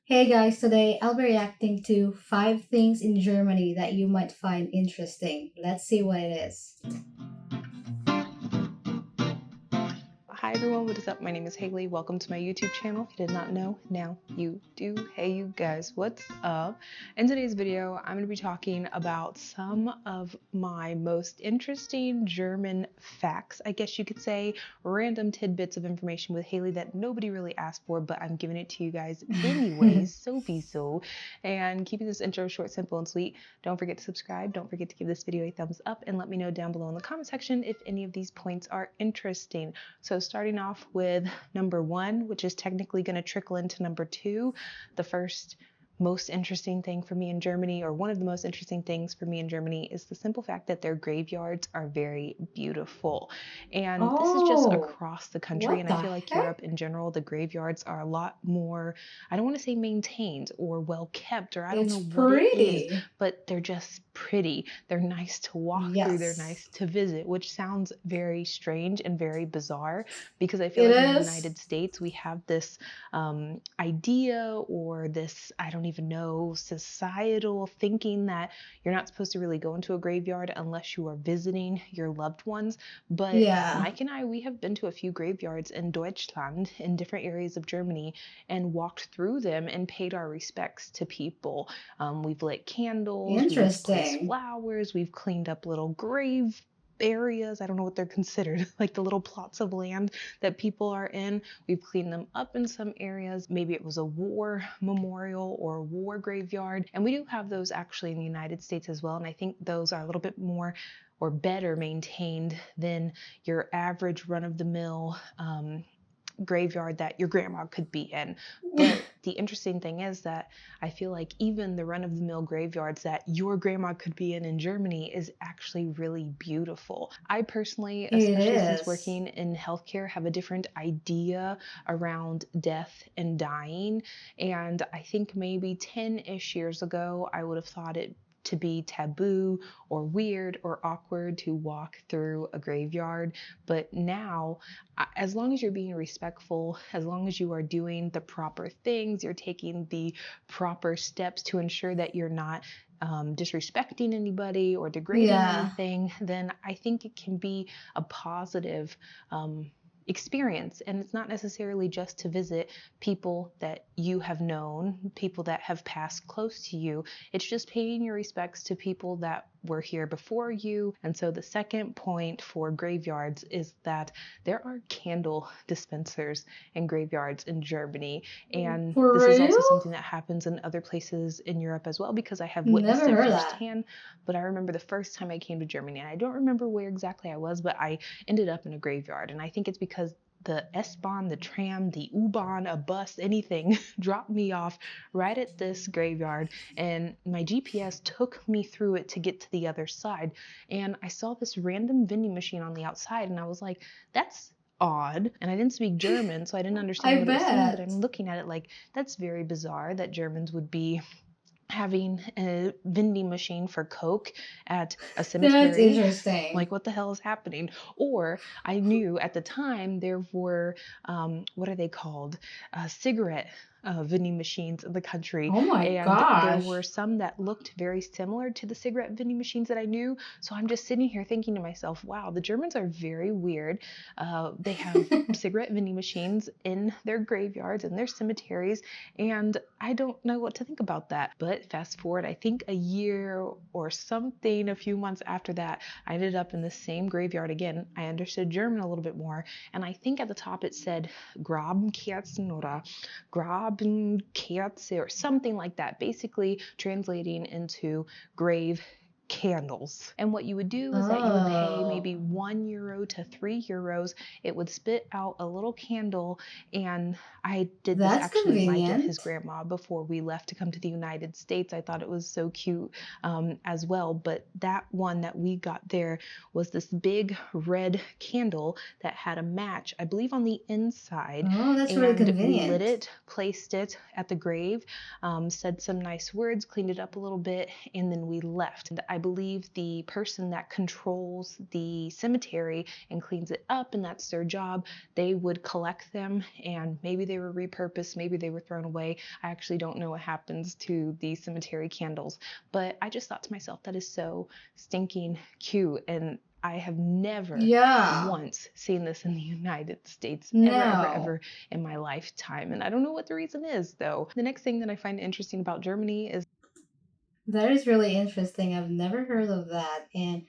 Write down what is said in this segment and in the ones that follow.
Hey guys, today I'll be reacting to 5 things in Germany that you might find interesting. Let's see what it is. Hi everyone, what is up? My name is Haley. Welcome to my YouTube channel. If you did not know, now you do. Hey you guys, what's up? In today's video, I'm going to be talking about some of my most interesting German facts, I guess you could say, random tidbits of information with Haley that nobody really asked for, but I'm giving it to you guys anyways, so. And keeping this intro short, simple, and sweet. Don't forget to subscribe. Don't forget to give this video a thumbs up and let me know down below in the comment section if any of these points are interesting. So starting off with number 1, which is technically going to trickle into number 2, the first most interesting thing for me in Germany, or one of the most interesting things for me in Germany, is the simple fact that their graveyards are very beautiful. And this is just Oh, across the country, what and the I feel like heck? Europe in general, the graveyards are a lot more, I don't want to say maintained or well kept, or I don't It's know what it is, pretty. but they're just pretty. They're nice to walk through, they're Yes, nice to visit, which sounds very strange and very bizarre because I feel it like in the is. United States we have this idea, or this, I don't even know, societal thinking that you're not supposed to really go into a graveyard unless you are visiting your loved ones. But Yeah, Mike and I, we have been to a few graveyards in Deutschland, in different areas of Germany, and walked through them and paid our respects to people. We've lit candles, we've placed interesting. flowers, we've cleaned up little grave areas. I don't know what they're considered, like the little plots of land that people are in. We've cleaned them up in some areas. Maybe it was a war memorial or a war graveyard. And we do have those actually in the United States as well. And I think those are a little bit more or better maintained than your average run-of-the-mill graveyard that your grandma could be in. But the interesting thing is that I feel like even the run-of-the-mill graveyards that your grandma could be in Germany is actually really beautiful. I personally, It especially since is. working in healthcare, have a different idea around death and dying. And I think maybe 10-ish years ago, I would have thought it to be taboo or weird or awkward to walk through a graveyard. But now, as long as you're being respectful, as long as you are doing the proper things, you're taking the proper steps to ensure that you're not disrespecting anybody or degrading Yeah. anything, then I think it can be a positive experience. And it's not necessarily just to visit people that you have known, people that have passed close to you. It's just paying your respects to people that were here before you. And so the second point for graveyards is that there are candle dispensers in graveyards in Germany. And For this is also real? something that happens in other places in Europe as well, because I have witnessed Never it heard that. firsthand. But I remember the first time I came to Germany, and I don't remember where exactly I was, but I ended up in a graveyard. And I think it's because the S-Bahn, the tram, the U-Bahn, a bus, anything dropped me off right at this graveyard, and my GPS took me through it to get to the other side. And I saw this random vending machine on the outside, and I was like, that's odd. And I didn't speak German, so I didn't understand I what it was saying, but I'm bet. looking at it like, that's very bizarre that Germans would be having a vending machine for Coke at a That's cemetery. Like, interesting. what the hell is happening? Or I knew at the time there were, what are they called? Cigarette vending machines in the country. Oh my And there were gosh. some that looked very similar to the cigarette vending machines that I knew. So I'm just sitting here thinking to myself, wow, the Germans are very weird. They have cigarette vending machines in their graveyards and their cemeteries, and I don't know what to think about that. But fast forward, I think a year or something, a few months after that, I ended up in the same graveyard again. I understood German a little bit more, and I think at the top it said Grabenkerzen or Grabenkerze or something like that, basically translating into grave candles. And what you would do is that you would pay Oh, maybe €1 to €3. It would spit out a little candle. And I did this that's actually with Mike and his convenient. grandma before we left to come to the United States. I thought it was so cute as well. But that one that we got there was this big red candle that had a match, I believe, on the inside. Oh, that's really And we lit convenient. it, placed it at the grave, said some nice words, cleaned it up a little bit, and then we left. And I believe the person that controls the cemetery and cleans it up, and that's their job, they would collect them, and maybe they were repurposed, maybe they were thrown away. I actually don't know what happens to the cemetery candles, but I just thought to myself, that is so stinking cute. And I have never Yeah. once seen this in the United States, ever, ever, No. ever in my lifetime. And I don't know what the reason is, though. The next thing that I find interesting about Germany is That is really interesting. I've never heard of that. And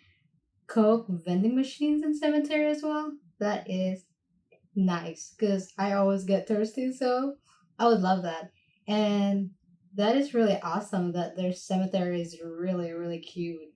Coke vending machines in cemetery as well. That is nice because I always get thirsty, so I would love that. And that is really awesome that their cemetery is really, really cute.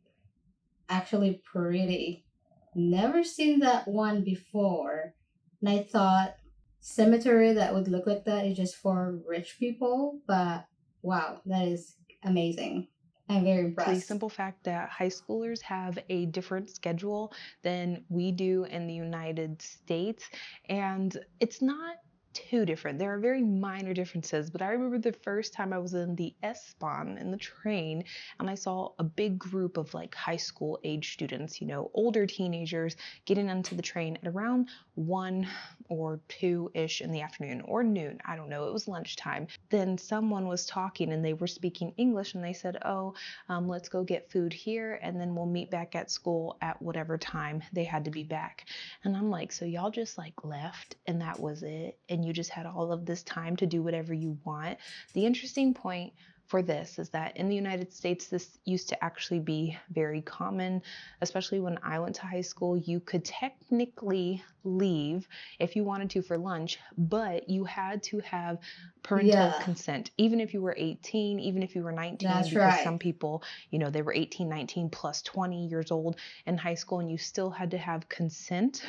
Actually, pretty. Never seen that one before. And I thought cemetery that would look like that is just for rich people, but wow, that is amazing. I'm very the impressed. simple fact that high schoolers have a different schedule than we do in the United States. And it's not too different. There are very minor differences, but I remember the first time I was in the S-Bahn in the train, and I saw a big group of like high school age students, older teenagers getting onto the train at around 1 or 2-ish in the afternoon or noon. I don't know. It was lunchtime. Then someone was talking and they were speaking English, and they said, "Oh, let's go get food here, and then we'll meet back at school at whatever time they had to be back." And I'm like, so y'all just like left and that was it? And you just had all of this time to do whatever you want? The interesting point for this is that in the United States, this used to actually be very common, especially when I went to high school. You could technically leave if you wanted to for lunch, but you had to have parental Yeah, consent, even if you were 18, even if you were 19, that's because right. some people, they were 18, 19 plus 20 years old in high school, and you still had to have consent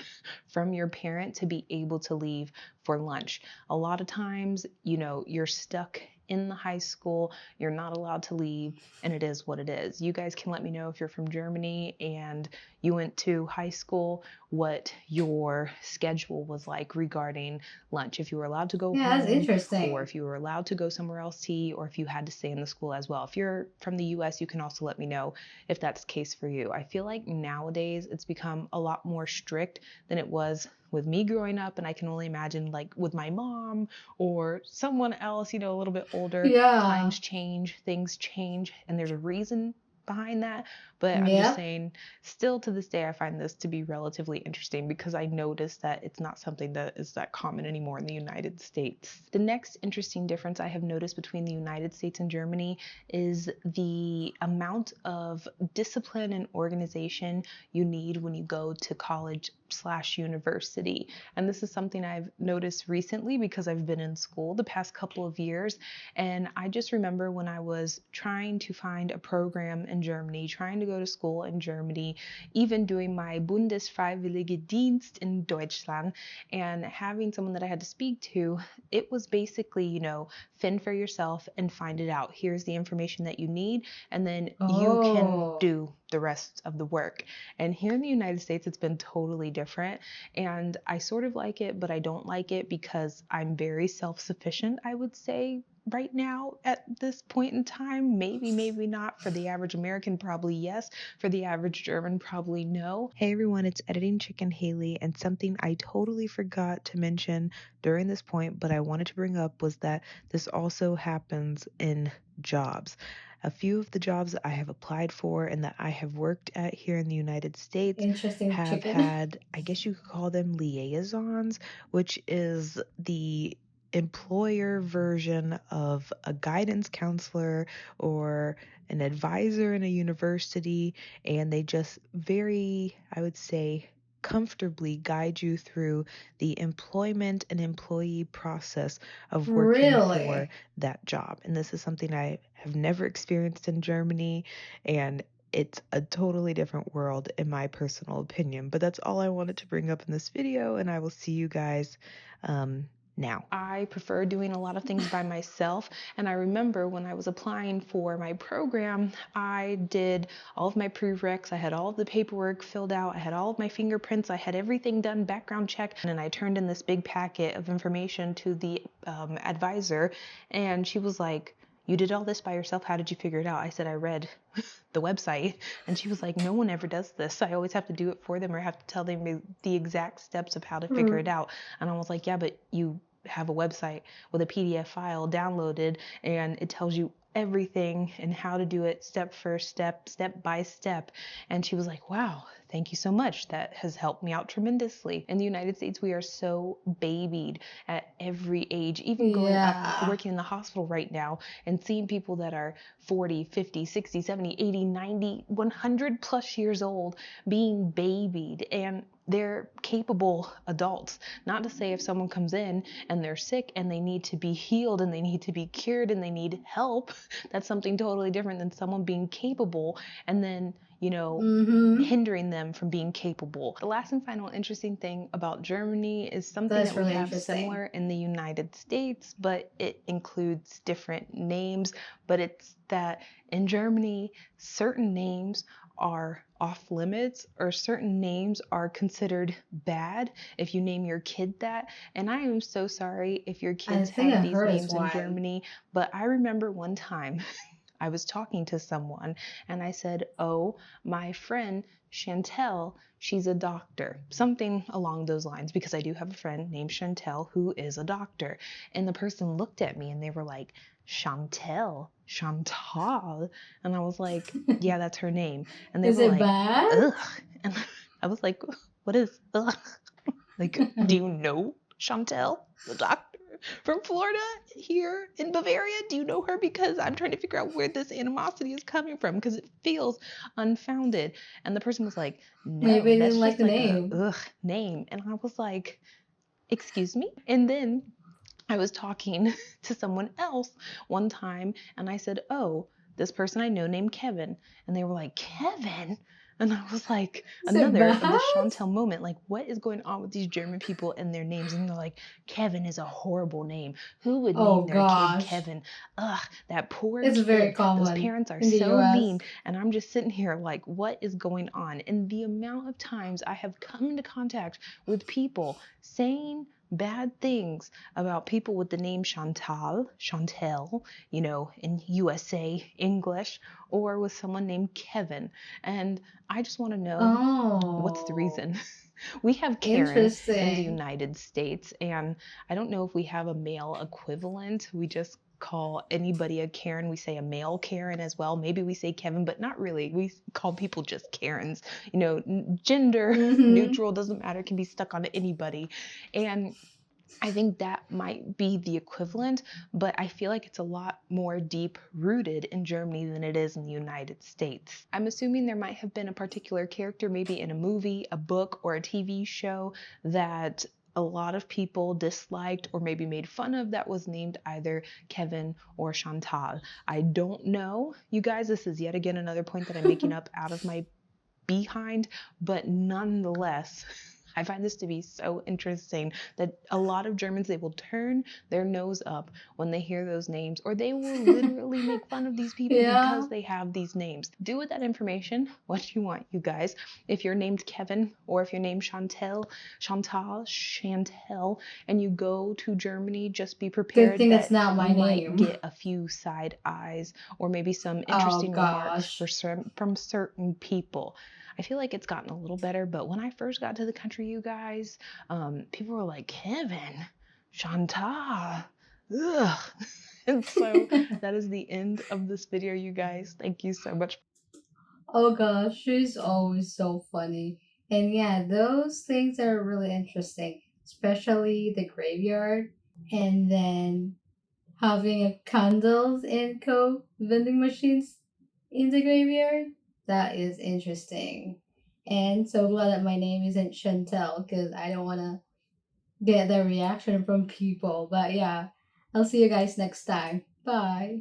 from your parent to be able to leave for lunch. A lot of times, you're stuck in the high school, you're not allowed to leave, and it is what it is. You guys can let me know if you're from Germany and you went to high school, what your schedule was like regarding lunch, if you were allowed to go Yeah, that's home, or interesting. if you were allowed to go somewhere else to eat, or if you had to stay in the school as well. If you're from the US, you can also let me know if that's the case for you. I feel like nowadays it's become a lot more strict than it was with me growing up, and I can only imagine like with my mom or someone else, a little bit older. Yeah. Times change, things change, and there's a reason behind that. But I'm just Yep. saying, still to this day, I find this to be relatively interesting because I noticed that it's not something that is that common anymore in the United States. The next interesting difference I have noticed between the United States and Germany is the amount of discipline and organization you need when you go to college/university. And this is something I've noticed recently because I've been in school the past couple of years. And I just remember when I was trying to find a program in Germany, trying to go to school in Germany, even doing my Bundesfreiwillige Dienst in Deutschland, and having someone that I had to speak to, it was basically, fend for yourself and find it out. Here's the information that you need, and then you can Oh, do the rest of the work. And here in the United States, it's been totally different. And I sort of like it, but I don't like it because I'm very self-sufficient, I would say, right now at this point in time. Maybe, maybe not. For the average American, probably yes. For the average German, probably no. Hey everyone, it's Editing Chicken Haley, and something I totally forgot to mention during this point, but I wanted to bring up, was that this also happens in jobs. A few of the jobs that I have applied for and that I have worked at here in the United States interesting have chicken. had, I guess you could call them liaisons, which is the employer version of a guidance counselor or an advisor in a university, and they just very, I would say, comfortably guide you through the employment and employee process of working for Really? that job. And this is something I have never experienced in Germany, and it's a totally different world in my personal opinion. But that's all I wanted to bring up in this video, and I will see you guys now. I prefer doing a lot of things by myself, and I remember when I was applying for my program, I did all of my prereqs, I had all of the paperwork filled out, I had all of my fingerprints, I had everything done, background check, and I turned in this big packet of information to the advisor, and she was like, you did all this by yourself. How did you figure it out? I said, I read the website. And she was like, no one ever does this. I always have to do it for them or have to tell them the exact steps of how to figure it out. And I was like, yeah, but you have a website with a PDF file downloaded and it tells you everything and how to do it step for step, step by step. And she was like, wow, thank you so much. That has helped me out tremendously. In the United States, we are so babied at every age, even growing up Yeah. working in the hospital right now and seeing people that are 40, 50, 60, 70, 80, 90, 100 plus years old being babied, and they're capable adults. Not to say if someone comes in and they're sick and they need to be healed and they need to be cured and they need help, that's something totally different than someone being capable and then, Mm-hmm. hindering them from being capable. The last and final interesting thing about Germany is something That's that we really have interesting. similar in the United States, but it includes different names. But it's that in Germany, certain names are off limits or certain names are considered bad if you name your kid that. And I am so sorry if your I kids think have I these heard this names in one. Germany, but I remember one time I was talking to someone and I said, oh, my friend Chantel, she's a doctor, something along those lines, because I do have a friend named Chantel who is a doctor. And the person looked at me and they were like, Chantel, Chantal. And I was like, yeah, that's her name. And they Is were it like, bad? ugh. And I was like, what is ugh? Like, do you know Chantel, the doctor from Florida here in Bavaria? Do you know her? Because I'm trying to figure out where this animosity is coming from because it feels unfounded. And the person was like, Maybe no, they that's didn't like just the like a name. ugh name. And I was like, excuse me? And then I was talking to someone else one time and I said, oh, this person I know named Kevin. And they were like, Kevin? And I was like, Is it another of bad? the Chantel moment, like, what is going on with these German people and their names? And they're like, Kevin is a horrible name. Who would name Oh their kid gosh. Kevin? Ugh, that poor It's very kid. Those common parents are in the so mean. US. And I'm just sitting here like, what is going on? And the amount of times I have come into contact with people saying bad things about people with the name Chantel, in USA English, or with someone named Kevin. And I just want to know what's the Oh, reason. We have Karen in the interesting. United States, and I don't know if we have a male equivalent. We just call anybody a Karen. We say a male Karen as well. Maybe we say Kevin, but not really. We call people just Karens. Gender Mm-hmm. neutral, doesn't matter, can be stuck on anybody. And I think that might be the equivalent, but I feel like it's a lot more deep rooted in Germany than it is in the United States. I'm assuming there might have been a particular character, maybe in a movie, a book, or a TV show that a lot of people disliked or maybe made fun of that was named either Kevin or Chantal. I don't know, you guys. This is yet again another point that I'm making up out of my behind, but nonetheless, I find this to be so interesting that a lot of Germans, they will turn their nose up when they hear those names, or they will literally make fun of these people Yeah. because they have these names. Do with that information what you want, you guys. If you're named Kevin or if you're named Chantal, and you go to Germany, just be Good prepared thing that's that not you my might name. get a few side eyes or maybe some Oh interesting remarks gosh. from certain people. I feel like it's gotten a little better, but when I first got to the country, you guys, people were like, Kevin, Chantal, ugh. And so that is the end of this video, you guys. Thank you so much. Oh gosh, she's always so funny. And yeah, those things are really interesting, especially the graveyard and then having a candles and Coke vending machines in the graveyard. That is interesting. And so glad that my name isn't Chantel because I don't want to get that reaction from people. But yeah, I'll see you guys next time. Bye.